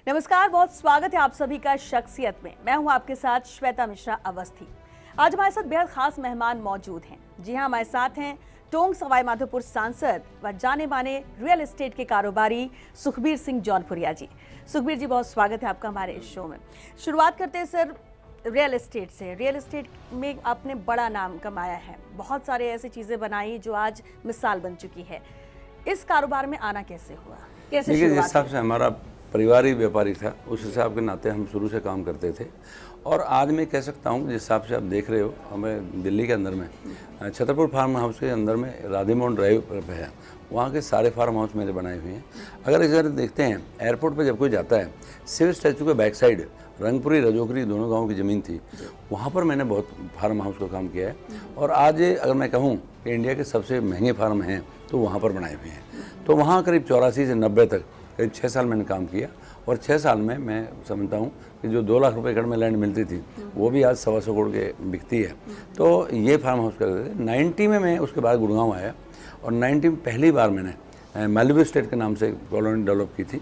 नमस्कार, बहुत स्वागत है आप सभी का शख्सियत में। मैं हूं आपके साथ श्वेता मिश्रा अवस्थी। आज हमारे साथ बेहद खास मेहमान मौजूद हैं। जी हां, हमारे साथ हैं टोंक सवाई माधोपुर सांसद व जाने माने रियल एस्टेट के कारोबारी सुखबीर सिंह जौनपुरिया जी। सुखबीर जी, बहुत स्वागत है आपका हमारे इस शो में। शुरुआत करते हैं सर रियल एस्टेट से। रियल एस्टेट में आपने बड़ा नाम कमाया है, बहुत सारे ऐसी चीजें बनाई जो आज मिसाल बन चुकी है। इस कारोबार में आना कैसे हुआ, कैसे देखिए, जिस शुरुआत हिसाब से हमारा परिवार ही व्यापारी था, उस हिसाब के नाते हम शुरू से काम करते थे। और आज मैं कह सकता हूँ, जिस हिसाब से आप देख रहे हो, हमें दिल्ली के अंदर में छतरपुर फार्म हाउस के अंदर में राधे मोहन ड्राइव पर है, वहाँ के सारे फार्म हाउस मेरे बनाए हुए हैं। अगर इस तरह देखते हैं, एयरपोर्ट पर जब कोई जाता है, सिविल स्टैचू के बैक साइड रंगपुरी रजोकरी दोनों गाँव की ज़मीन थी, वहाँ पर मैंने बहुत फार्म हाउस का काम किया है। और आज अगर मैं कहूँ कि इंडिया के सबसे महंगे फार्म हैं तो वहाँ पर बनाए हुए हैं। तो वहाँ करीब 84 से 90 तक करीब 6 साल मैंने काम किया। और 6 साल में मैं समझता हूँ कि जो 2 लाख रुपए एकड़ में लैंड मिलती थी, वो भी आज 125 करोड़ के बिकती है। तो ये फार्म हाउस करते थे। 90 में मैं उसके बाद गुड़गांव आया और 90 में पहली बार मैंने मालवीय स्टेट के नाम से कॉलोनी डेवलप की थी।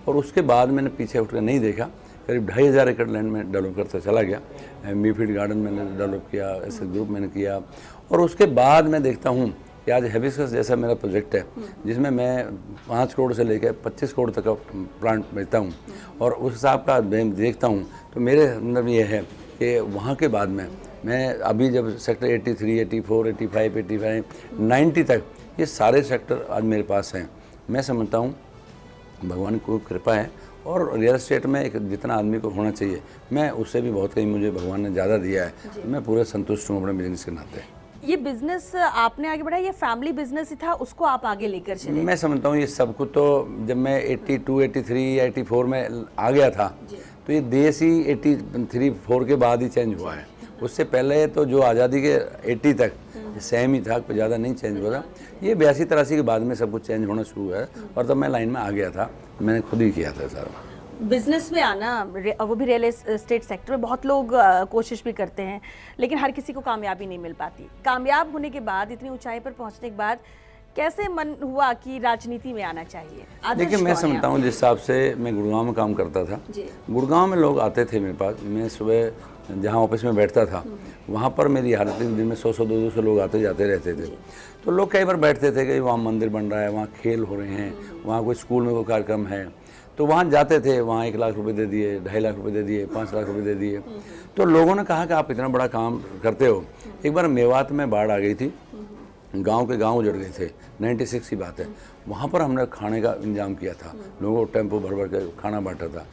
और उसके बाद मैंने पीछे उठकर नहीं देखा, करीब 2,500 एकड़ लैंड में डेवलप करता चला गया। मीफीड गार्डन मैंने डेवलप किया, ऐसे ग्रुप मैंने किया। और उसके बाद मैं देखता हूँ कि आज हिबिस्कस जैसा मेरा प्रोजेक्ट है, जिसमें मैं 5 करोड़ से लेकर 25 करोड़ तक का प्लांट बेचता हूँ। और उस हिसाब का मैं देखता हूँ तो मेरे अंदर ये है कि वहाँ के बाद में मैं अभी जब सेक्टर 83, 84, 85, 85, 90 तक ये सारे सेक्टर आज मेरे पास हैं। मैं समझता हूँ भगवान की कृपा है। और रियल एस्टेट में एक जितना आदमी को होना चाहिए, मैं उससे भी बहुत कहीं मुझे भगवान ने ज़्यादा दिया है। मैं पूरे संतुष्ट हूँ अपने बिजनेस के नाते। ये बिजनेस आपने आगे बढ़ाया, ये फैमिली बिजनेस ही था, उसको आप आगे लेकर चले? मैं समझता हूँ ये सब कुछ तो जब मैं 82, 83 या 84 में आ गया था, तो ये देश ही 83, 4 के बाद ही चेंज हुआ है। उससे पहले तो जो आज़ादी के 80 तक सेम ही था, कोई ज़्यादा नहीं चेंज हुआ था। ये 82, 83 के बाद में सब कुछ चेंज होना शुरू हुआ है। और तब मैं लाइन में आ गया था, मैंने खुद ही किया था सारा। बिजनेस में आना, वो भी रियल एस्टेट सेक्टर में, बहुत लोग कोशिश भी करते हैं, लेकिन हर किसी को कामयाबी नहीं मिल पाती। कामयाब होने के बाद, इतनी ऊंचाई पर पहुंचने के बाद कैसे मन हुआ कि राजनीति में आना चाहिए? देखिए, मैं समझता हूँ जिस हिसाब से मैं गुड़गांव में काम करता था, गुड़गांव में लोग आते थे मेरे पास। मैं सुबह जहाँ ऑफिस में बैठता था, वहाँ पर मेरी हालत दिन में 100, 200 लोग आते जाते रहते थे। तो लोग कई बार बैठते थे कि वहाँ मंदिर बन रहा है, वहाँ खेल हो रहे हैं, वहाँ कोई स्कूल में कोई कार्यक्रम है, तो वहाँ जाते थे। वहाँ 1 लाख रुपए दे दिए, 2.5 लाख रुपए दे दिए, 5 लाख रुपए दे दिए। तो लोगों ने कहा कि आप इतना बड़ा काम करते हो। एक बार मेवात में बाढ़ आ गई थी, गांव के गांव उजड़ गए थे, 96 की बात है। वहाँ पर हमने खाने का इंतजाम किया था, लोगों को टेम्पो भर भर के खाना बांटा था।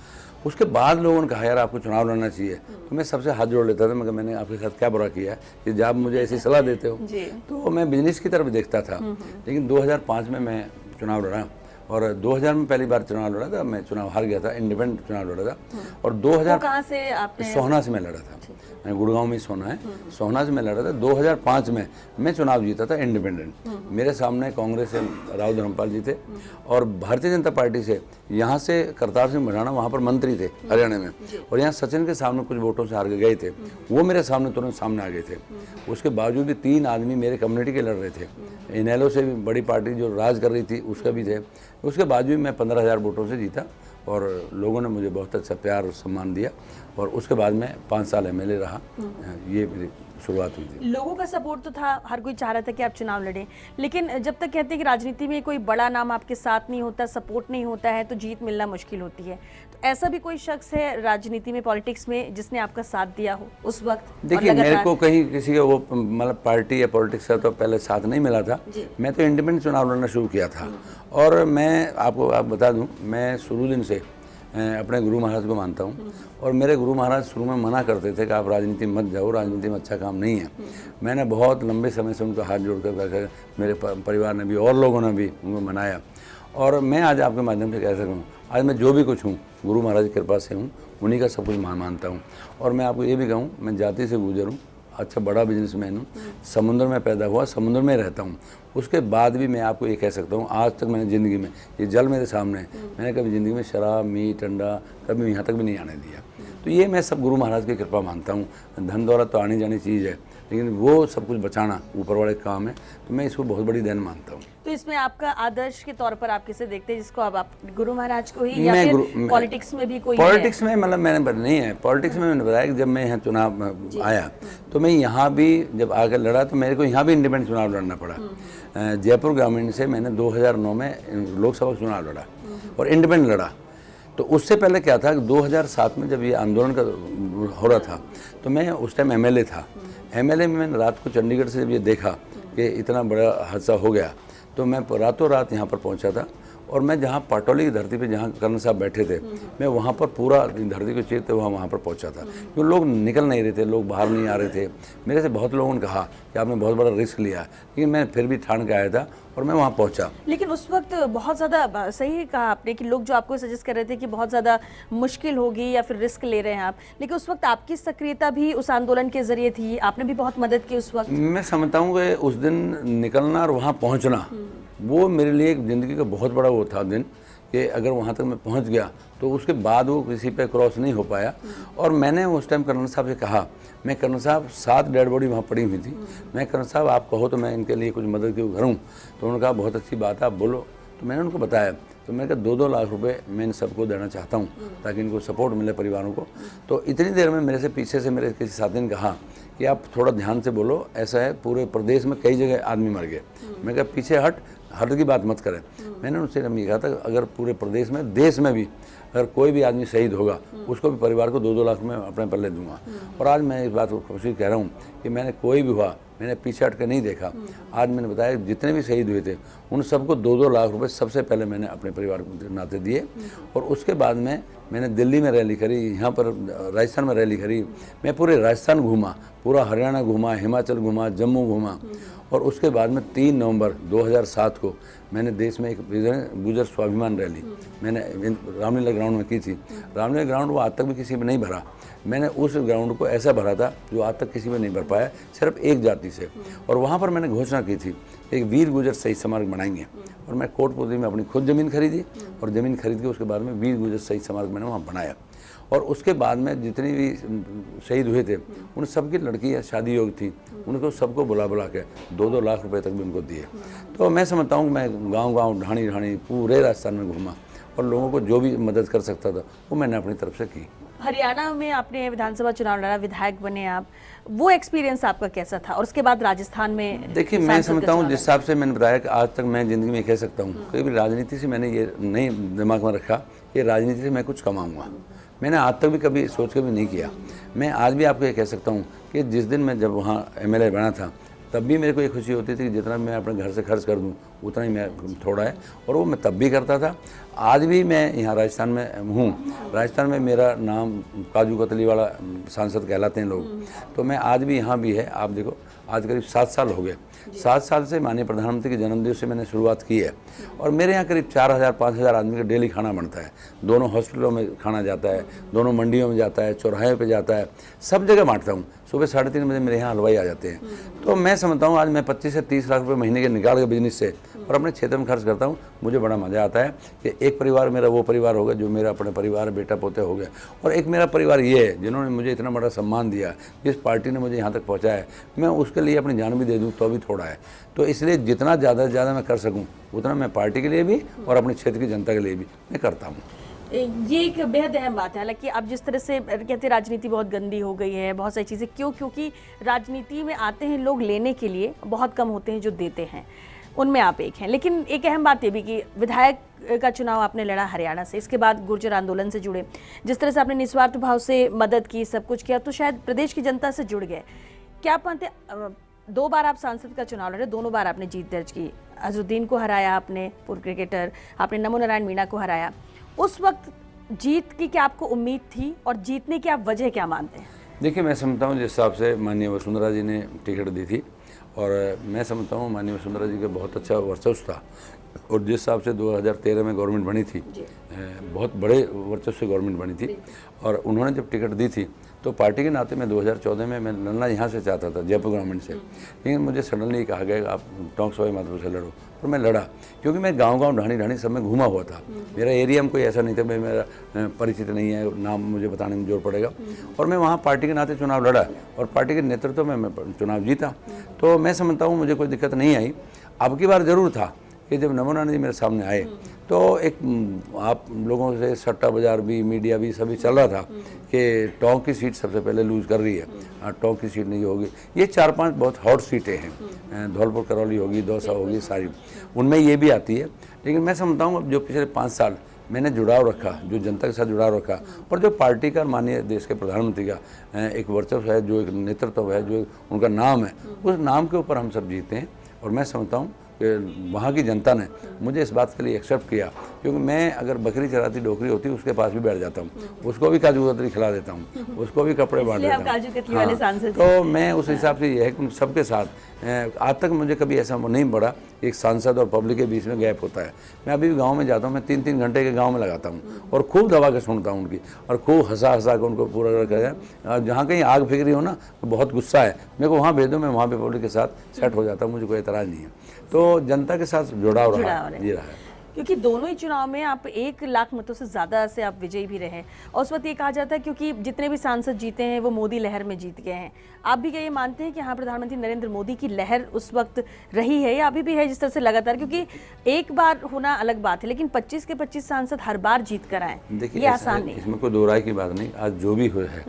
उसके बाद लोगों ने कहा, यार आपको चुनाव लड़ना चाहिए। तो मैं सबसे हाथ जोड़ लेता था, मगर मैंने आपके साथ क्या बुरा किया है कि जब आप मुझे ऐसी सलाह देते हो। तो मैं बिजनेस की तरफ देखता था। लेकिन 2005 में मैं चुनाव लड़ा और 2000 में पहली बार चुनाव लड़ा था। मैं चुनाव हार गया था, इंडिपेंडेंट चुनाव लड़ा था। और 2000 कहाँ से आपने? सोहना से मैं लड़ा था। मैं गुड़गांव में सोहना है, सोहना से मैं लड़ा था। 2005 में मैं चुनाव जीता था इंडिपेंडेंट। मेरे सामने कांग्रेस से राव धर्मपाल जी थे और भारतीय जनता पार्टी से यहाँ से करतार सिंह भड़ाना वहाँ पर मंत्री थे हरियाणा में, और यहाँ सचिन के सामने कुछ वोटों से हार के गए थे। वो मेरे सामने तुरंत सामने आ गए थे। उसके बावजूद भी 3 आदमी मेरे कम्युनिटी के लड़ रहे थे। इनेलो से भी बड़ी पार्टी जो राज कर रही थी उसका भी थे। उसके बावजूद मैं 15,000 वोटों से जीता और लोगों ने मुझे बहुत अच्छा प्यार और सम्मान दिया। और उसके बाद मैं 5 साल एमएलए रहा। ये मेरी शुरुआत हुई थी। लोगों का सपोर्ट तो था, हर कोई चाह रहा था कि आप चुनाव लड़ें, लेकिन जब तक कहते हैं कि राजनीति में कोई बड़ा नाम आपके साथ नहीं होता, सपोर्ट नहीं होता है, तो जीत मिलना मुश्किल होती है। तो ऐसा भी कोई शख्स है राजनीति में, पॉलिटिक्स में, जिसने आपका साथ दिया हो उस वक्त? देखिए, मेरे को कहीं किसी का वो मतलब पार्टी या पॉलिटिक्स का तो पहले साथ नहीं मिला था। मैं तो इंडिपेंडेंट चुनाव लड़ना शुरू किया था। और मैं आपको बता दूं, मैं शुरू दिन से अपने गुरु महाराज को मानता हूँ। और मेरे गुरु महाराज शुरू में मना करते थे कि आप राजनीति मत जाओ, राजनीति में अच्छा काम नहीं है। मैंने बहुत लंबे समय से उनको हाथ जोड़कर मेरे परिवार ने भी और लोगों ने भी उनको मनाया। और मैं आज आपके माध्यम से कह सकूँ, आज मैं जो भी कुछ हूँ गुरु महाराज की कृपा से हूँ, उन्हीं का सब कुछ मानता हूँ। और मैं आपको ये भी कहूँ, मैं जाति से गुजर हूँ, अच्छा बड़ा बिजनेसमैन हूँ, समुद्र में पैदा हुआ, समुद्र में रहता हूँ। उसके बाद भी मैं आपको ये कह सकता हूँ, आज तक मैंने ज़िंदगी में, ये जल मेरे सामने है, मैंने कभी ज़िंदगी में शराब, मीट, अंडा कभी यहाँ तक भी नहीं आने दिया। तो ये मैं सब गुरु महाराज की कृपा मानता हूँ। धन दौलत तो आनी जानी चीज़ है, लेकिन वो सब कुछ बचाना ऊपर वाले का काम है, तो मैं इसको बहुत बड़ी देन मानता हूँ। तो इसमें आपका आदर्श के तौर पर आप किसे देखते हैं, जिसको अब आप गुरु महाराज को ही, या मैं फिर पॉलिटिक्स में भी कोई पॉलिटिक्स में मतलब मैंने नहीं है, पॉलिटिक्स में मैंने बताया कि जब मैं यहाँ चुनाव आया तो मैं यहाँ भी जब आकर लड़ा तो मेरे को यहाँ भी इंडिपेंडेंट चुनाव लड़ना पड़ा। जयपुर ग्रामीण से मैंने 2009 में लोकसभा चुनाव लड़ा और इंडिपेंडेंट लड़ा। तो उससे पहले क्या था कि 2007 में जब ये आंदोलन का हो रहा था तो मैं उस टाइम एमएलए था। एमएलए में मैंने रात को चंडीगढ़ से जब ये देखा कि इतना बड़ा हादसा हो गया तो मैं रातों रात यहाँ पर पहुँचा था, और मैं जहाँ पाटौली की धरती पे जहाँ कर्नल साहब बैठे थे मैं वहाँ पर पूरा धरती को चीरते हुआ वहाँ पर पहुँचा था, क्योंकि लोग निकल नहीं रहे थे, लोग बाहर नहीं आ रहे थे। मेरे से बहुत लोगों ने कहा कि आपने बहुत बड़ा रिस्क लिया, लेकिन मैं फिर भी ठान के आया था और मैं वहाँ पहुँचा। लेकिन उस वक्त बहुत ज़्यादा सही कहा आपने कि लोग जो आपको सजेस्ट कर रहे थे कि बहुत ज़्यादा मुश्किल होगी या फिर रिस्क ले रहे हैं आप, लेकिन उस वक्त आपकी सक्रियता भी उस आंदोलन के जरिए थी, आपने भी बहुत मदद की उस वक्त। मैं समझता हूँ कि उस दिन निकलना और वहाँ पहुँचना वो मेरे लिए एक ज़िंदगी का बहुत बड़ा वो था दिन, कि अगर वहाँ तक मैं पहुँच गया तो उसके बाद वो किसी पे क्रॉस नहीं हो पाया। और मैंने उस टाइम कर्नल साहब से कहा, मैं कर्नल साहब 7 डेड बॉडी वहाँ पड़ी हुई थी, मैं कर्नल साहब आप कहो तो मैं इनके लिए कुछ मदद क्यों करूँ। तो उन्होंने कहा बहुत अच्छी बात है, आप बोलो। तो मैंने उनको बताया, तो मैंने कहा 2-2 लाख रुपए मैं इन सबको देना चाहता हूँ ताकि इनको सपोर्ट मिले परिवारों को। तो इतनी देर में मेरे से पीछे से मेरे किसी साथी ने कहा कि आप थोड़ा ध्यान से बोलो, ऐसा है पूरे प्रदेश में कई जगह आदमी मर गए। मैं कहा पीछे हट की बात मत करें। मैंने उनसे ये कहा था अगर पूरे प्रदेश में देश में भी अगर कोई भी आदमी शहीद होगा उसको भी परिवार को 2-2 लाख में अपने पल्ले दूंगा। और आज मैं इस बात को खुशी कह रहा हूँ कि मैंने कोई भी हुआ मैंने पीछे हट कर नहीं देखा। आज मैंने बताया जितने भी शहीद हुए थे उन सबको 2-2 लाख रुपए सबसे पहले मैंने अपने परिवार को नाते दिए। और उसके बाद में मैंने दिल्ली में रैली करी, यहाँ पर राजस्थान में रैली करी, मैं पूरे राजस्थान घूमा, पूरा हरियाणा घूमा, हिमाचल घूमा, जम्मू घूमा। और उसके बाद में 3 नवंबर 2007 को मैंने देश में एक गुजर स्वाभिमान रैली मैंने रामलीला ग्राउंड में की थी। रामलीला ग्राउंड वो आज तक भी किसी में नहीं भरा, मैंने उस ग्राउंड को ऐसा भरा था जो आज तक किसी में नहीं भर पाया, सिर्फ एक जाति से। और वहाँ पर मैंने घोषणा की थी एक वीर गुजर शहीद स्मारक बनाएंगे। और मैं कोटपुतली में अपनी खुद ज़मीन खरीदी और ज़मीन खरीद के उसके बाद में वीर गुजर शहीद स्मारक मैंने वहाँ बनाया। और उसके बाद में जितनी भी शहीद हुए थे उन सबकी लड़की शादी योग्य थी, उनको सबको बुला के 2-2 लाख रुपए तक भी उनको दिए। तो मैं समझता हूँ कि मैं गांव ढाणी पूरे राजस्थान में घूमा और लोगों को जो भी मदद कर सकता था वो मैंने अपनी तरफ से की। हरियाणा में आपने विधानसभा चुनाव लड़ा, विधायक बने आप, वो एक्सपीरियंस आपका कैसा था? और उसके बाद राजस्थान में देखिए मैं समझता हूँ जिस हिसाब से मैंने बताया कि आज तक मैं ज़िंदगी में कह सकता हूँ कभी भी राजनीति से मैंने ये नहीं दिमाग में रखा कि राजनीति से मैं कुछ कमाऊँगा। मैंने आज तक भी कभी सोच के भी नहीं किया। मैं आज भी आपको ये कह सकता हूँ कि जिस दिन मैं जब वहाँ एमएलए बना था तब भी मेरे को ये खुशी होती थी कि जितना मैं अपने घर से खर्च कर दूँ उतना ही मैं थोड़ा है, और वो मैं तब भी करता था। आज भी मैं यहाँ राजस्थान में हूँ, राजस्थान में मेरा नाम काजू कतली वाला सांसद कहलाते हैं लोग। तो मैं आज भी यहाँ भी है, आप देखो आज करीब 7 साल हो गए। 7 साल से माननीय प्रधानमंत्री के जन्मदिन से मैंने शुरुआत की है और मेरे यहाँ करीब 4000-5000 आदमी का डेली खाना बनता है। दोनों हॉस्पिटलों में खाना जाता है, दोनों मंडियों में जाता है, चौराहे पे जाता है, सब जगह बांटता हूँ। सुबह 3:30 बजे मेरे यहाँ हलवाई आ जाते हैं। तो मैं समझता हूँ आज मैं 25 से 30 लाख रुपये महीने के निकाल के बिजनेस से और अपने क्षेत्र में खर्च करता हूँ। मुझे बड़ा मज़ा आता है कि एक परिवार मेरा वो परिवार होगा जो मेरा अपने परिवार बेटा पोते हो गया, और एक मेरा परिवार ये है जिन्होंने मुझे इतना बड़ा सम्मान दिया, जिस पार्टी ने मुझे यहाँ तक पहुँचाया है, मैं उसके लिए अपनी जान भी दे दूँ तो भी थोड़ा है। तो इसलिए जितना ज़्यादा से ज़्यादा मैं कर सकूँ उतना मैं पार्टी के लिए भी और अपने क्षेत्र की जनता के लिए भी मैं करता हूँ। ये एक बेहद अहम बात है। हालांकि आप जिस तरह से कहते हैं राजनीति बहुत गंदी हो गई है, बहुत सारी चीज़ें, क्योंकि राजनीति में आते हैं लोग लेने के लिए, बहुत कम होते हैं जो देते हैं, उनमें आप एक हैं। लेकिन एक अहम बात ये भी कि विधायक का चुनाव आपने लड़ा हरियाणा से, इसके बाद गुर्जर आंदोलन से जुड़े, जिस तरह से आपने निस्वार्थ भाव से मदद की, सब कुछ किया, तो शायद प्रदेश की जनता से जुड़ गए। क्या आप मानते 2 बार आप सांसद का चुनाव लड़े, दोनों बार आपने जीत दर्ज की, अजहरुद्दीन को हराया आपने, पूर्व क्रिकेटर, आपने नमो नारायण मीणा को हराया। उस वक्त जीत की क्या आपको उम्मीद थी और जीतने की आप वजह क्या मानते हैं? देखिए मैं समझता हूँ जिस हिसाब से माननीय वसुंधरा जी ने टिकट दी थी, और मैं समझता हूँ माननीय वसुंधरा जी का बहुत अच्छा वर्चस्व था, और जिस हिसाब से 2013 में गवर्नमेंट बनी थी, बहुत बड़े वर्चस्व से गवर्नमेंट बनी थी, और उन्होंने जब टिकट दी थी तो पार्टी के नाते मैं 2014 में मैं लड़ना यहाँ से चाहता था, जयपुर ग्रामीण से, लेकिन मुझे सडनली कहा गया कि आप टोंक सवाई माधोपुर से लड़ो। और मैं लड़ा, क्योंकि मैं गांव-गांव ढाणी सब में घूमा हुआ था। मेरा एरिया में कोई ऐसा नहीं था भाई मेरा परिचित नहीं है, नाम मुझे बताने में जोर पड़ेगा। और मैं वहाँ पार्टी के नाते चुनाव लड़ा और पार्टी के नेतृत्व में मैं चुनाव जीता। तो मैं समझता हूँ मुझे कोई दिक्कत नहीं आई। अब की बार ज़रूर था कि जब नमो नारायण जी मेरे सामने आए तो एक आप लोगों से सट्टा बाजार भी, मीडिया भी सभी चल रहा था कि टोंक की सीट सबसे पहले लूज कर रही है, टोंक की सीट नहीं होगी। ये 4-5 बहुत हॉट सीटें हैं, धौलपुर करौली होगी, दौसा होगी, सारी उनमें ये भी आती है। लेकिन मैं समझता हूँ जो पिछले 5 साल मैंने जुड़ाव रखा, जो जनता के साथ जुड़ाव रखा और जो पार्टी का माननीय देश के प्रधानमंत्री का एक वर्चस्व है, जो एक नेतृत्व है, जो उनका नाम है, उस नाम के ऊपर हम सब जीते हैं। और मैं समझता हूँ कि वहाँ की जनता ने मुझे इस बात के लिए एक्सेप्ट किया, क्योंकि मैं अगर बकरी चराती डोकरी होती उसके पास भी बैठ जाता हूँ, उसको भी काजू कतरी खिला देता हूँ, उसको भी कपड़े बांट देता हूँ। हाँ, तो मैं उस हिसाब से ये है कि सबके साथ आज तक मुझे कभी ऐसा नहीं पड़ा एक सांसद और पब्लिक के बीच में गैप होता है। मैं अभी भी गाँव में जाता हूँ, मैं 3-3 घंटे के गाँव में लगाता हूँ और खूब दबा के सुनता हूँ उनकी, और खूब हंसा के उनको पूरा कर जहाँ कहीं आग फेंक रही हो ना तो बहुत गुस्सा है, मेरे को वहाँ भेज दो, मैं वहाँ पे पब्लिक के साथ सेट हो जाता हूँ, मुझे कोई एतराज़ नहीं है। तो जनता के साथ जुड़ाव रहा, ये रहा है। क्योंकि दोनों ही चुनाव में आप 1 लाख मतों से ज़्यादा से आप विजयी भी रहे और उस वक्त ये कहा जाता है क्योंकि जितने भी सांसद जीते हैं वो मोदी लहर में जीत गए हैं। आप भी क्या ये मानते हैं कि हाँ प्रधानमंत्री नरेंद्र मोदी की लहर उस वक्त रही है या अभी भी है जिस तरह से लगातार, क्योंकि एक बार होना अलग बात है लेकिन 25 के 25 सांसद हर बार जीत कर आए, देखिए ये आसान नहीं, इसमें कोई दो राय की बात नहीं। आज जो भी हुआ है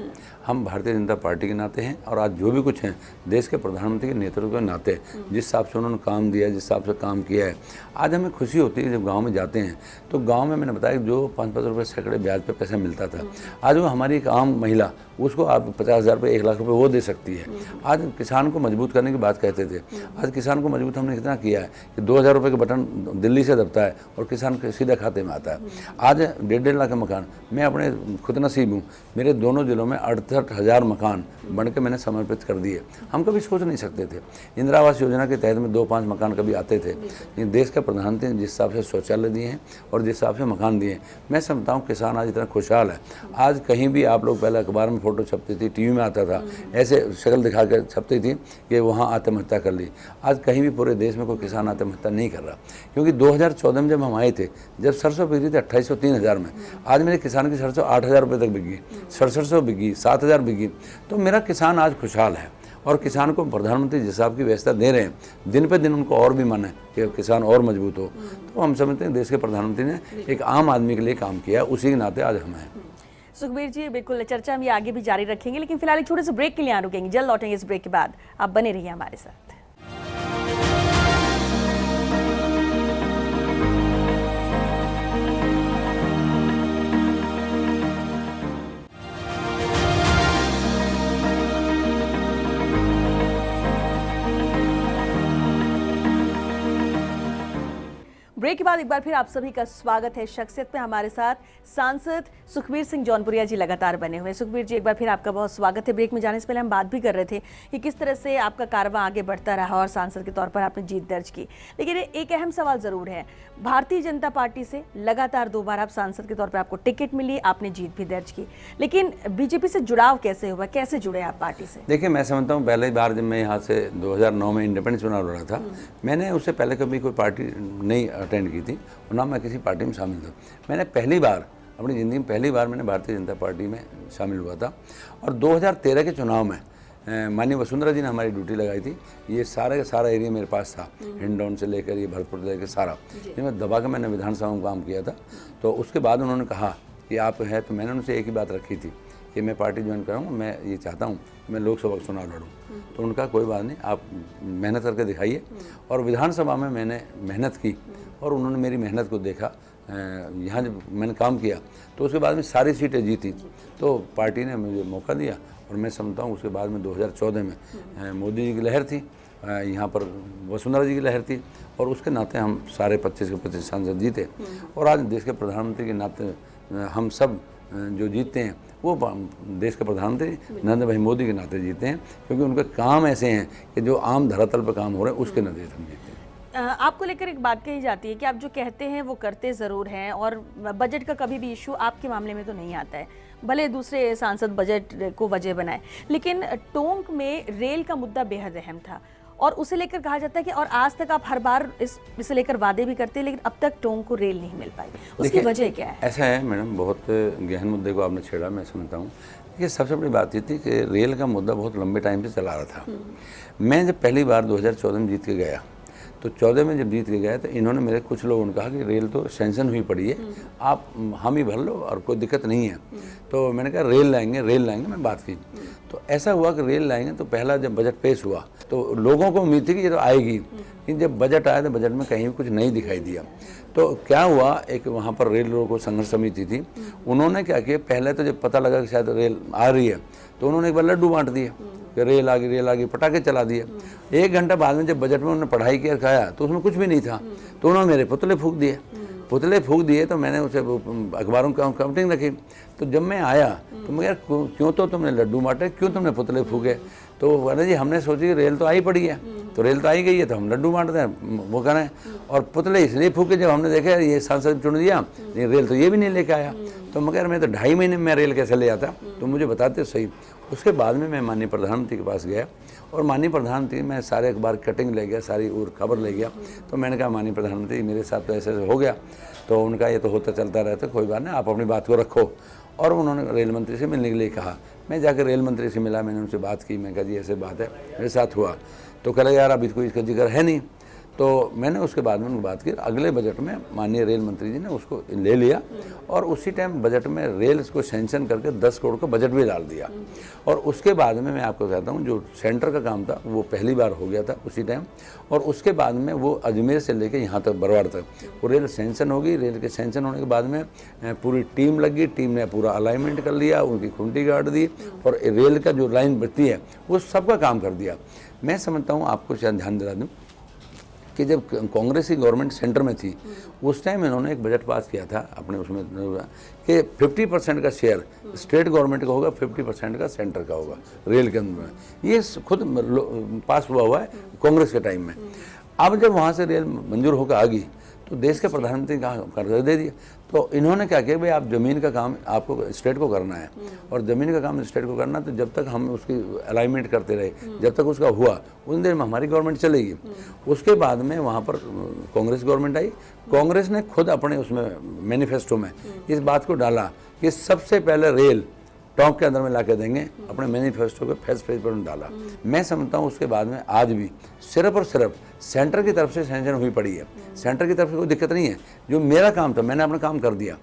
हम भारतीय जनता पार्टी के नाते हैं और आज जो भी कुछ हैं देश के प्रधानमंत्री के नेतृत्व के नाते, जिस हिसाब से उन्होंने काम दिया, जिस हिसाब से काम किया है, आज हमें खुशी होती है जब गाँव में जाते हैं तो गांव में मैंने बताया जो 5-5 रुपये सैकड़े ब्याज पे पैसा मिलता था, आज वो हमारी एक आम महिला उसको आप 50,000 रुपये 1 लाख रुपये वो दे सकती है। आज किसान को मजबूत करने की बात कहते थे, आज किसान को मजबूत हमने कितना किया है कि 2,000 रुपये का बटन दिल्ली से दबता है और किसान के सीधे खाते में आता है। आज 1.5 लाख के मकान, मैं अपने खुद नसीब हूँ, मेरे दोनों जिलों में 68,000 मकान बन के मैंने समर्पित कर दिए। हम कभी सोच नहीं सकते थे, इंदिरा आवास योजना के तहत में 2-5 मकान कभी आते थे, लेकिन देश के प्रधानमंत्री ने जिस हिसाब से शौचालय दिए हैं और जिस हिसाब से मकान दिए, मैं समझता हूँ किसान आज इतना खुशहाल है। आज कहीं भी आप लोग पहले अखबार में फोटो छपती थी, टीवी में आता था, ऐसे शक्ल दिखा कर छपती थी कि वहाँ आत्महत्या कर ली। आज कहीं भी पूरे देश में कोई किसान आत्महत्या नहीं कर रहा, क्योंकि 2014 में जब हम आए थे, जब सरसों बिक रही थी 2803,000 में, आज मेरे किसान की सरसों 8,000 रुपये तक बिक गई, सरसों बिक गई, 7,000 बिक गई। तो मेरा किसान आज खुशहाल है और किसान को प्रधानमंत्री जिस हिसाब की व्यवस्था दे रहे हैं, दिन पे दिन उनको और भी मन है कि किसान और मजबूत हो। तो हम समझते हैं देश के प्रधानमंत्री ने एक आम आदमी के लिए काम किया, उसी के नाते आज हम हैं। सुखबीर जी, बिल्कुल चर्चा हम ये आगे भी जारी रखेंगे, लेकिन फिलहाल एक छोटे से ब्रेक के लिए यहाँ रुकेंगे, जल्द लौटेंगे इस ब्रेक के बाद। आप बने रहिए हमारे साथ। ब्रेक के बाद एक बार फिर आप सभी का स्वागत है। शख्सियत में हमारे साथ सांसद सुखबीर सिंह जौनपुरिया जी लगातार बने हुए हैं। सुखबीर जी, एक बार फिर आपका बहुत स्वागत है। ब्रेक में जाने से पहले हम बात भी कर रहे थे कि किस तरह से आपका कारवां आगे बढ़ता रहा और सांसद के तौर पर आपने जीत दर्ज की, लेकिन एक अहम सवाल जरूर है, भारतीय जनता पार्टी से लगातार 2 बार आप सांसद के तौर पर आपको टिकट मिली, आपने जीत भी दर्ज की, लेकिन बीजेपी से जुड़ाव कैसे हुआ, कैसे जुड़े आप पार्टी से? देखिए, मैं समझता हूँ पहली बार जब मैं यहाँ से 2009 में इंडिपेंडेंस चुनाव लड़ा था, मैंने उससे पहले कभी कोई पार्टी नहीं अटेंड की थी और ना मैं किसी पार्टी में शामिल था। मैंने पहली बार अपनी ज़िंदगी में पहली बार मैंने भारतीय जनता पार्टी में शामिल हुआ था और 2013 के चुनाव में माननीय वसुंधरा जी ने हमारी ड्यूटी लगाई थी। ये सारा का सारा एरिया मेरे पास था, हिंडौन से लेकर ये भरतपुर से लेकर सारा, जिसमें दबा के मैंने विधानसभा में काम किया था। तो उसके बाद उन्होंने कहा कि आप है, तो मैंने उनसे एक ही बात रखी थी कि मैं पार्टी ज्वाइन करूँगा, मैं ये चाहता हूँ मैं लोकसभा का चुनाव लड़ूँ। तो उनका कोई बात नहीं, आप मेहनत करके दिखाइए। और विधानसभा में मैंने मेहनत की और उन्होंने मेरी मेहनत को देखा। यहाँ जब मैंने काम किया तो उसके बाद में सारी सीटें जीती, तो पार्टी ने मुझे मौका दिया और मैं समझता हूँ उसके बाद में 2014 में मोदी जी की लहर थी, यहाँ पर वसुंधरा जी की लहर थी और उसके नाते हम सारे 25 के 25 सांसद जीते। और आज देश के प्रधानमंत्री के नाते हम सब जो जीतते हैं वो देश के प्रधानमंत्री नरेंद्र भाई मोदी के नाते जीते हैं, क्योंकि उनके काम ऐसे हैं कि जो आम धरातल पर काम हो रहे हैं उसके नतीजे हम जीते हैं। आपको लेकर एक बात कही जाती है कि आप जो कहते हैं वो करते ज़रूर हैं और बजट का कभी भी इशू आपके मामले में तो नहीं आता है। भले दूसरे सांसद बजट को वजह बनाए, लेकिन टोंक में रेल का मुद्दा बेहद अहम था और उसे लेकर कहा जाता है कि और आज तक आप हर बार इसे लेकर वादे भी करते हैं, लेकिन अब तक टोंक को रेल नहीं मिल पाई। उसकी वजह क्या है? ऐसा है मैडम, बहुत गहन मुद्दे को आपने छेड़ा, मैं समझता हूँ। देखिए, सबसे बड़ी बात ये थी कि रेल का मुद्दा बहुत लंबे टाइम से चला रहा था। मैं जब पहली बार 2014 में जीत के गया, तो 14 में जब जीत के गया तो इन्होंने मेरे कुछ लोगों ने कहा कि रेल तो सैंक्शन हुई पड़ी है, आप हम ही भर लो और कोई दिक्कत नहीं है। तो मैंने कहा रेल लाएंगे, मैं बात की। तो ऐसा हुआ कि रेल लाएंगे, तो पहला जब बजट पेश हुआ तो लोगों को उम्मीद थी कि ये तो आएगी, लेकिन जब बजट आया तो बजट में कहीं भी कुछ नहीं दिखाई दिया। तो क्या हुआ, एक वहाँ पर रेल लोगों को संघर्ष समिति थी, उन्होंने क्या किया, पहले तो जब पता लगा कि शायद रेल आ रही है तो उन्होंने एक बार लड्डू बांट दिए कि रेल आ गई, पटाखे चला दिए। 1 घंटा बाद में जब बजट में उन्होंने पढ़ाई किया खाया तो उसमें कुछ भी नहीं था, तो उन्होंने मेरे पुतले फूंक दिए। तो मैंने उसे अखबारों में काउंटिंग रखी। तो जब मैं आया तो मैं यार क्यों, तो तुमने लड्डू बांटे, क्यों तुमने पुतले फूके? तो बोले जी हमने सोची कि रेल तो आई पड़ी है, तो रेल तो आई गई है तो हम लड्डू बांटते हैं, वो कह रहे हैं। और पुतले इसलिए फूके जब हमने देखा ये सांसद चुन दिया, लेकिन रेल तो ये भी नहीं लेके आया। तो मगर मैं तो 2.5 महीने में रेल कैसे ले आता, तो मुझे बताते सही। उसके बाद में मैं माननीय प्रधानमंत्री के पास गया और माननीय प्रधानमंत्री, मैं सारे अखबार कटिंग ले गया, सारी और खबर ले गया। तो मैंने कहा माननीय प्रधानमंत्री मेरे साथ तो ऐसे हो गया। तो उनका ये तो होता चलता रहता, कोई बात नहीं, आप अपनी बात को रखो। और उन्होंने रेल मंत्री से मिलने के लिए कहा। मैं जाकर रेल मंत्री से मिला, मैंने उनसे बात की, मैं कहा जी ऐसे बात है मेरे साथ हुआ। तो कह रहे यार अभी कोई इसका जिक्र है नहीं। तो मैंने उसके बाद में उनकी बात की, अगले बजट में माननीय रेल मंत्री जी ने उसको ले लिया और उसी टाइम बजट में रेल को सैंक्शन करके 10 करोड़ का बजट भी डाल दिया। और उसके बाद में मैं आपको कहता हूँ, जो सेंटर का काम था वो पहली बार हो गया था उसी टाइम। और उसके बाद में वो अजमेर से लेकर यहाँ तक बरवाड़ तक वो रेल सैंक्शन होगी। रेल के सैंक्शन होने के बाद में पूरी टीम लगी, टीम ने पूरा अलाइनमेंट कर लिया, उनकी खूंटी गाड़ दी और रेल का जो लाइन बचती है वो सबका काम कर दिया। मैं समझता हूँ, आपको शायद ध्यान दिला दूँ कि जब कांग्रेस की गवर्नमेंट सेंटर में थी उस टाइम इन्होंने एक बजट पास किया था अपने उसमें कि 50% का शेयर स्टेट गवर्नमेंट का होगा, 50% का सेंटर का होगा रेल के अंदर। ये खुद पास हुआ है कांग्रेस के टाइम में। अब जब वहाँ से रेल मंजूर होकर आ गई तो देश के प्रधानमंत्री ने कर्ज दे दिया। तो इन्होंने क्या किया, भाई आप ज़मीन का काम आपको स्टेट को करना है और ज़मीन का काम स्टेट को करना, तो जब तक हम उसकी अलाइनमेंट करते रहे, जब तक उसका हुआ उन देर में हमारी गवर्नमेंट चलेगी। उसके बाद में वहाँ पर कांग्रेस गवर्नमेंट आई। कांग्रेस ने खुद अपने उसमें मैनिफेस्टो में इस बात को डाला कि सबसे पहले रेल टोंक के अंदर में ला के देंगे, अपने मैनिफेस्टो के फर्स्ट पेज पर डाला। मैं समझता हूँ उसके बाद में आज भी सिर्फ और सिर्फ सेंटर की तरफ से सैंक्शन हुई पड़ी है। सेंटर की तरफ से कोई दिक्कत नहीं है। जो मेरा काम था मैंने अपना काम कर दिया।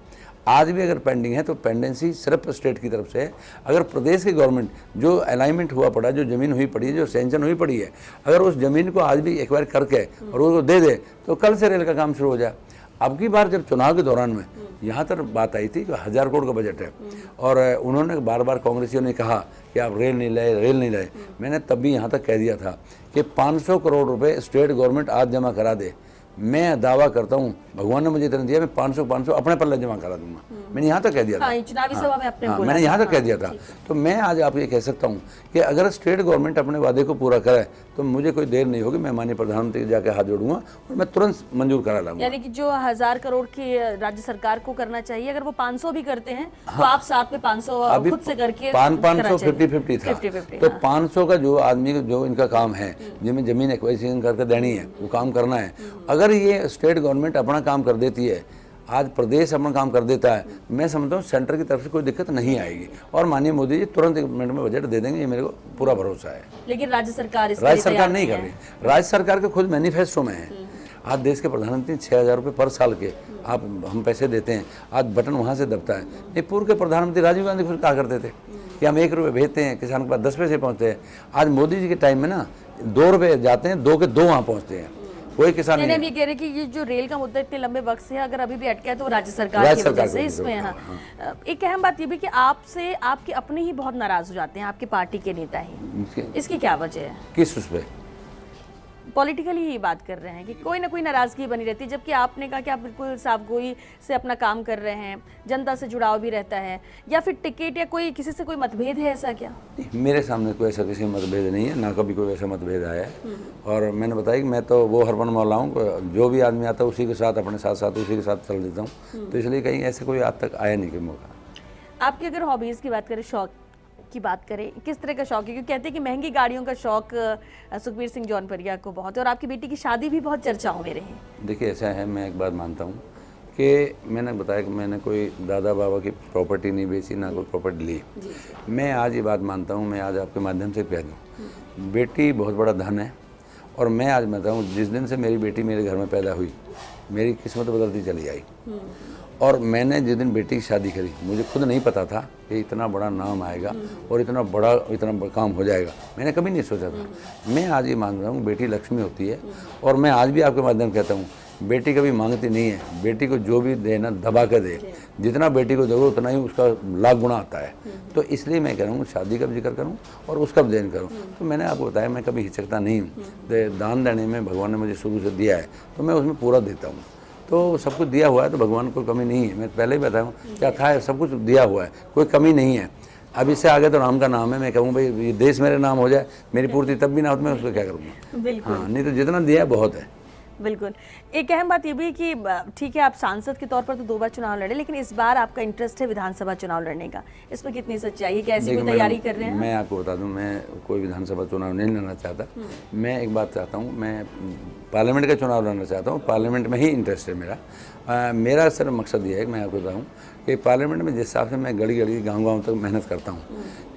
आज भी अगर पेंडिंग है तो पेंडेंसी सिर्फ स्टेट की तरफ से है। अगर प्रदेश की गवर्नमेंट जो अलाइनमेंट हुआ पड़ा, जो ज़मीन हुई पड़ी है, जो सैंक्शन हुई पड़ी है, अगर उस ज़मीन को आज भी एक्वायर करके और उसको दे दे तो कल से रेल का काम शुरू हो जाए। अब की बार जब चुनाव के दौरान में यहाँ तक बात आई थी कि 1000 करोड़ का बजट है और उन्होंने बार बार कांग्रेसियों ने कहा कि आप रेल नहीं लाए। मैंने तब भी यहाँ तक कह दिया था कि 500 करोड़ रुपए स्टेट गवर्नमेंट आज जमा करा दे। मैं दावा करता हूँ, भगवान ने मुझे इतना दिया, मैं 500 अपने पल्ले जमा करा दूंगा। मैंने यहाँ तक कह दिया था, चुनावी सभा में आपने बोला मैंने यहाँ तक कह दिया था। तो मैं आज आप ये कह सकता हूँ कि अगर स्टेट गवर्नमेंट अपने वादे को पूरा करे तो मुझे कोई देर नहीं होगी, मैं माननीय प्रधानमंत्री जाके हाथ जोड़ूंगा और मैं तुरंत मंजूर करा लाऊंगा। यानी कि जो 1000 करोड़ की राज्य सरकार को करना चाहिए, अगर वो 500 भी करते हैं तो आप साथ में 500 खुद से करके 500 50-50 था। तो 500 का जो आदमी जो इनका काम है, जिनमें जमीन एक्वाइजिशन करके देनी है, वो काम करना है। अगर ये स्टेट गवर्नमेंट अपना काम कर देती है, आज प्रदेश अपना काम कर देता है, मैं समझता हूँ सेंटर की तरफ से कोई दिक्कत नहीं आएगी और माननीय मोदी जी तुरंत 1 मिनट में बजट दे देंगे, ये मेरे को पूरा भरोसा है। लेकिन राज्य सरकार नहीं कर रही। राज्य सरकार के खुद मैनिफेस्टो में है। आज देश के प्रधानमंत्री 6000 रुपये पर साल के हम पैसे देते हैं। आज बटन वहाँ से दबता है। ये पूर्व के प्रधानमंत्री राजीव गांधी खुद कहा करते थे कि हम 1 रुपये भेजते हैं, किसान के पास 10 पैसे पहुँचते हैं। आज मोदी जी के टाइम में ना 2 रुपये जाते हैं, 2 के 2 वहाँ पहुँचते हैं। कोई किसान नहीं। ये कह रहे कि ये जो रेल का मुद्दा इतने लंबे वक्त से है, अगर अभी भी अटका है तो राज्य सरकार की वजह से इसमें। एक अहम बात ये भी कि आपसे आपके अपने ही बहुत नाराज हो जाते हैं, आपकी पार्टी के नेता ही। इसकी क्या वजह है? किस उस पे पॉलिटिकली ही बात कर रहे हैं कि कोई ना कोई नाराजगी बनी रहती है, जबकि आपने कहा कि आप बिल्कुल साफगोई से अपना काम कर रहे हैं, जनता से जुड़ाव भी रहता है, या फिर टिकट या कोई किसी से कोई मतभेद है, ऐसा क्या? मेरे सामने कोई ऐसा किसी मतभेद नहीं है, ना कभी कोई ऐसा मतभेद आया है। और मैंने बताया कि मैं तो वो हरबन मौला हूँ, जो भी आदमी आता है उसी के साथ अपने साथ उसी के साथ चल देता हूँ। तो इसलिए कहीं ऐसे कोई आज तक आया नहीं कि मौका। आपकी अगर हॉबीज़ की बात करें, शौक की बात करें, किस तरह का शौक है? क्योंकि कहते हैं कि महंगी गाड़ियों का शौक सुखबीर सिंह जौनपुरिया को बहुत है, और आपकी बेटी की शादी भी बहुत चर्चाओं में रही। देखिए ऐसा है, मैं एक बात मानता हूँ कि मैंने बताया कि मैंने कोई दादा बाबा की प्रॉपर्टी नहीं बेची, ना कोई प्रॉपर्टी ली। मैं आज ये बात मानता हूँ, मैं आज आपके माध्यम से कह दूँ, बेटी बहुत बड़ा धन है। और मैं आज मानता हूँ जिस दिन से मेरी बेटी मेरे घर में पैदा हुई, मेरी किस्मत बदलती चली आई। और मैंने जिस दिन बेटी की शादी करी, मुझे खुद नहीं पता था कि इतना बड़ा नाम आएगा और इतना बड़ा काम हो जाएगा। मैंने कभी नहीं सोचा था। मैं आज ये मान रहा हूँ बेटी लक्ष्मी होती है। और मैं आज भी आपके माध्यम कहता हूँ, बेटी कभी मांगती नहीं है। बेटी को जो भी देना दबा कर दे, जितना बेटी को दोगे उतना ही उसका लाख गुना आता है। तो इसलिए मैं कह रहा हूँ शादी का जिक्र करूँ और उसका देन करूँ। तो मैंने आपको बताया मैं कभी हिचकता नहीं हूँ। दान देने में भगवान ने मुझे शुरू से दिया है, तो मैं उसमें पूरा देता हूँ। तो सब कुछ दिया हुआ है, तो भगवान को कमी नहीं है। मैं पहले ही बताऊँ क्या था, सब कुछ दिया हुआ है, कोई कमी नहीं है। अब इससे आगे तो राम का नाम है। मैं कहूँ भाई ये देश मेरे नाम हो जाए, मेरी पूर्ति तब भी ना हो तो मैं उसको क्या करूँगा। हाँ, नहीं तो जितना दिया बहुत है। बिल्कुल। एक अहम बात ये भी कि ठीक है, आप सांसद के तौर पर तो 2 बार चुनाव लड़े, लेकिन इस बार आपका इंटरेस्ट है विधानसभा चुनाव लड़ने का। इसमें कितनी सच्चाई है? कैसी कोई तैयारी कर रहे हैं? मैं आपको बता दूं, मैं कोई विधानसभा चुनाव नहीं लड़ना चाहता। मैं एक बात चाहता हूं, मैं पार्लियामेंट का चुनाव लड़ना चाहता हूं। पार्लियामेंट में ही इंटरेस्ट है मेरा। मेरा सिर्फ मकसद ये है कि मैं आपको बताऊँ कि पार्लियामेंट में जिस हिसाब से मैं गली गली गाँव तक मेहनत करता हूँ,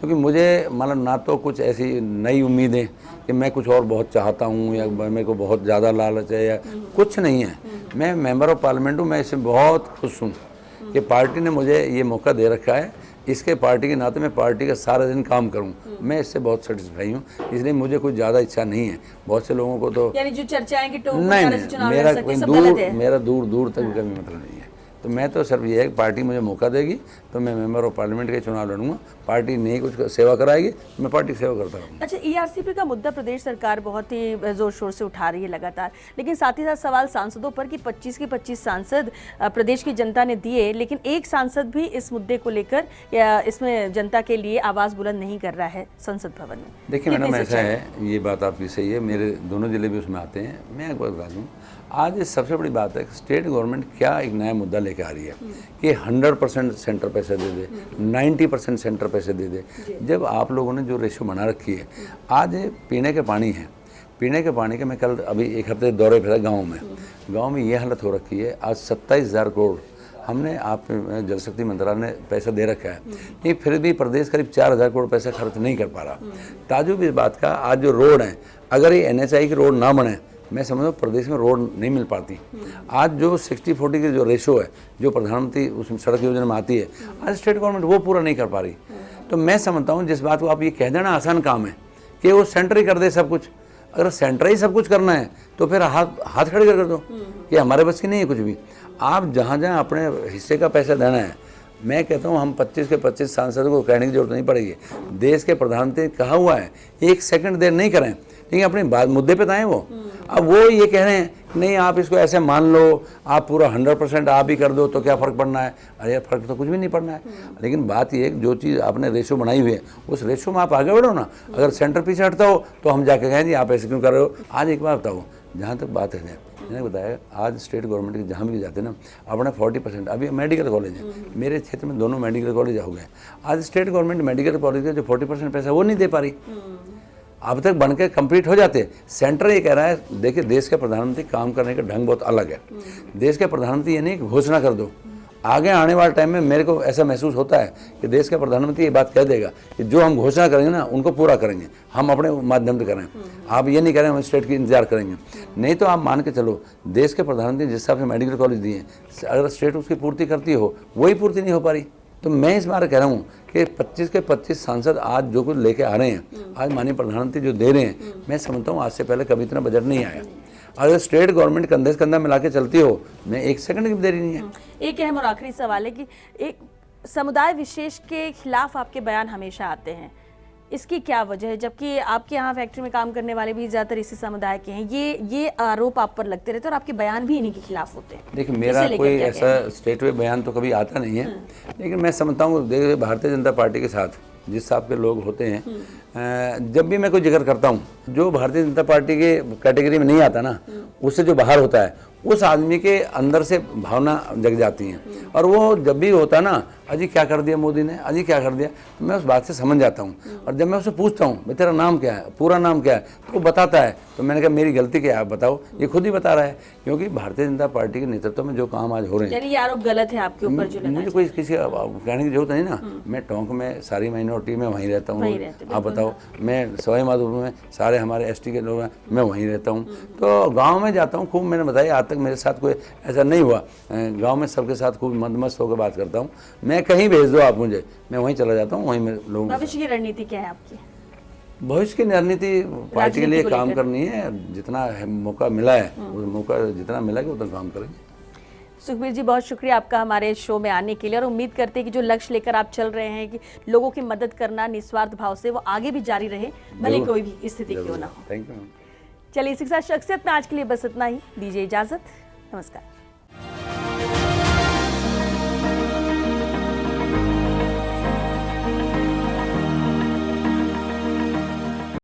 क्योंकि मुझे मतलब ना तो कुछ ऐसी नई उम्मीदें कि मैं कुछ और बहुत चाहता हूँ या मेरे को बहुत ज़्यादा लालच है या कुछ नहीं है। मैं मेंबर ऑफ पार्लियामेंट हूँ। मैं इससे बहुत खुश हूँ कि पार्टी ने मुझे ये मौका दे रखा है। इसके पार्टी के नाते मैं पार्टी का सारा दिन काम करूं, मैं इससे बहुत सेटिस्फाई हूँ। इसलिए मुझे कुछ ज़्यादा इच्छा नहीं है। बहुत से लोगों को तो यानी जो चर्चाएं कि नहीं, मेरा दूर तक कभी मतलब नहीं है। तो मैं तो सिर्फ ये है कि पार्टी मुझे मौका देगी तो मैं मेंबर ऑफ पार्लियामेंट के चुनाव लड़ूंगा। पार्टी नहीं कुछ सेवा कराएगी, मैं पार्टी की सेवा करता रहूँगा। अच्छा, ईआरसीपी का मुद्दा प्रदेश सरकार बहुत ही जोर शोर से उठा रही है लगातार, लेकिन साथ ही साथ सवाल सांसदों पर कि 25 के 25 सांसद प्रदेश की जनता ने दिए, लेकिन एक सांसद भी इस मुद्दे को लेकर या इसमें जनता के लिए आवाज़ बुलंद नहीं कर रहा है संसद भवन में। देखिए मैडम, ऐसा है, ये बात आपकी सही है, मेरे दोनों जिले भी उसमें आते हैं। मैं एक बात बता दूँ, आज सबसे बड़ी बात है कि स्टेट गवर्नमेंट क्या एक नया मुद्दा लेके आ रही है कि 100% सेंटर पैसे दे दे, 90% सेंटर पैसे दे दे। जब आप लोगों ने जो रेशो बना रखी है, आज पीने के पानी है, पीने के पानी के मैं कल अभी एक हफ्ते दौरे पे था गाँव में ये हालत हो रखी है। आज 27,000 करोड़ हमने आप जल शक्ति मंत्रालय ने पैसा दे रखा है, लेकिन फिर भी प्रदेश करीब 4,000 करोड़ पैसा खर्च नहीं कर पा रहा। ताजुब इस बात का, आज जो रोड है, अगर ये NHAI की रोड ना बने, मैं समझता हूँ प्रदेश में रोड नहीं मिल पाती। आज जो 60-40 की जो रेशो है, जो प्रधानमंत्री उस सड़क योजना में आती है, आज स्टेट गवर्नमेंट वो पूरा नहीं कर पा रही। तो मैं समझता हूँ जिस बात को आप ये कह देना आसान काम है कि वो सेंटर ही कर दे सब कुछ। अगर सेंटर ही सब कुछ करना है तो फिर हाथ खड़े कर दो कि हमारे बस की नहीं है कुछ भी। आप जहाँ जहाँ अपने हिस्से का पैसा देना है, मैं कहता हूँ हम 25 के 25 सांसदों को कहने की जरूरत नहीं पड़ेगी। देश के प्रधानमंत्री कहा हुआ है 1 सेकंड देर नहीं करें, लेकिन अपनी बात मुद्दे पे तो आए वो। अब वो ये कह रहे हैं नहीं आप इसको ऐसे मान लो, आप पूरा 100% आप ही कर दो तो क्या फ़र्क पड़ना है। अरे फ़र्क तो कुछ भी नहीं पड़ना है। लेकिन बात ये है कि जो चीज़ आपने रेशो बनाई हुई है उस रेशो में आप आगे बढ़ो ना। अगर सेंटर पीछे हटता हो तो हम जाके कहें जी आप ऐसे क्यों कर रहे हो। आज एक बात बताओ, जहाँ तक बात है, मैंने बताया आज स्टेट गवर्नमेंट के जहाँ भी जाते हैं ना, अपना 40%, अभी मेडिकल कॉलेज है मेरे क्षेत्र में, दोनों मेडिकल कॉलेज हो गए। आज स्टेट गवर्नमेंट मेडिकल कॉलेज का जो 40% पैसा वो नहीं दे पा रही। अब तक बनकर कंप्लीट हो जाते। सेंटर ये कह रहा है, देखिए देश के प्रधानमंत्री काम करने का ढंग बहुत अलग है। देश के प्रधानमंत्री ये नहीं घोषणा कर दो, आगे आने वाले टाइम में मेरे को ऐसा महसूस होता है कि देश का प्रधानमंत्री ये बात कह देगा कि जो हम घोषणा करेंगे ना उनको पूरा करेंगे, हम अपने माध्यम से करें। आप ये नहीं करें हम स्टेट की इंतजार करेंगे। नहीं तो आप मान के चलो, देश के प्रधानमंत्री जिस हिसाब से मेडिकल कॉलेज दिए, अगर स्टेट उसकी पूर्ति करती हो, वही पूर्ति नहीं हो पा रही। तो मैं इस बार कह रहा हूँ कि 25 के 25 सांसद आज जो कुछ लेके आ रहे हैं, आज माननीय प्रधानमंत्री जो दे रहे हैं, मैं समझता हूँ आज से पहले कभी इतना बजट नहीं आया। अगर स्टेट गवर्नमेंट कंधे से कंधा मिला के चलती हो, मैं 1 सेकंड की देरी नहीं है। एक अहम और आखिरी सवाल है कि एक समुदाय विशेष के खिलाफ आपके बयान हमेशा आते हैं, इसकी क्या वजह है? जबकि आपके यहाँ फैक्ट्री में काम करने वाले भी ज्यादातर इसी समुदाय के हैं। ये आरोप आप पर लगते रहते हैं और आपके बयान भी इन्हीं के खिलाफ होते हैं। देखिए मेरा कोई ऐसा स्टेट वे बयान तो कभी आता नहीं है, लेकिन मैं समझता हूँ भारतीय जनता पार्टी के साथ जिस हिसाब के लोग होते हैं, जब भी मैं कोई जिक्र करता हूँ, जो भारतीय जनता पार्टी के कैटेगरी में नहीं आता ना, उससे जो बाहर होता है, उस आदमी के अंदर से भावना जग जाती हैं। और वो जब भी होता है ना, अजी क्या कर दिया मोदी ने, अजी क्या कर दिया, तो मैं उस बात से समझ जाता हूँ। और जब मैं उससे पूछता हूँ भाई तेरा नाम क्या है, पूरा नाम क्या है, तो वो बताता है। तो मैंने कहा मेरी गलती क्या है आप बताओ, ये खुद ही बता रहा है, क्योंकि भारतीय जनता पार्टी के नेतृत्व में जो काम आज हो रहे हैं, यानी ये आरोप गलत है आपके ऊपर जो मुझे कोई किसी कहने की जरूरत नहीं ना। मैं टोंक में सारी माइनॉरिटी में वहीं रहता हूँ, आप बताओ। मैं सवाई माधोपुर में सारे हमारे एसटी के लोग हैं, मैं वहीं रहता हूँ। तो गांव में जाता हूँ खूब, मैंने बताया आज तक मेरे साथ कोई ऐसा नहीं हुआ। गांव में सबके साथ खूब मदमस्त होकर बात करता हूँ। मैं कहीं भेज दो आप मुझे, मैं वहीं चला जाता हूँ, वहीं मेरे लोग। भविष्य की रणनीति क्या है आपकी? भविष्य की रणनीति पार्टी के लिए काम करनी है। जितना मौका मिला है, उस मौका जितना मिला है उतना काम करेंगे। सुखबीर जी, बहुत शुक्रिया आपका हमारे शो में आने के लिए, और उम्मीद करते हैं कि जो लक्ष्य लेकर आप चल रहे हैं कि लोगों की मदद करना निस्वार्थ भाव से, वो आगे भी जारी रहे, भले कोई भी स्थिति क्यों ना हो। Thank you. चलिए, इसी के साथ शख्सियत में आज के लिए बस इतना ही। दीजिए इजाजत, नमस्कार।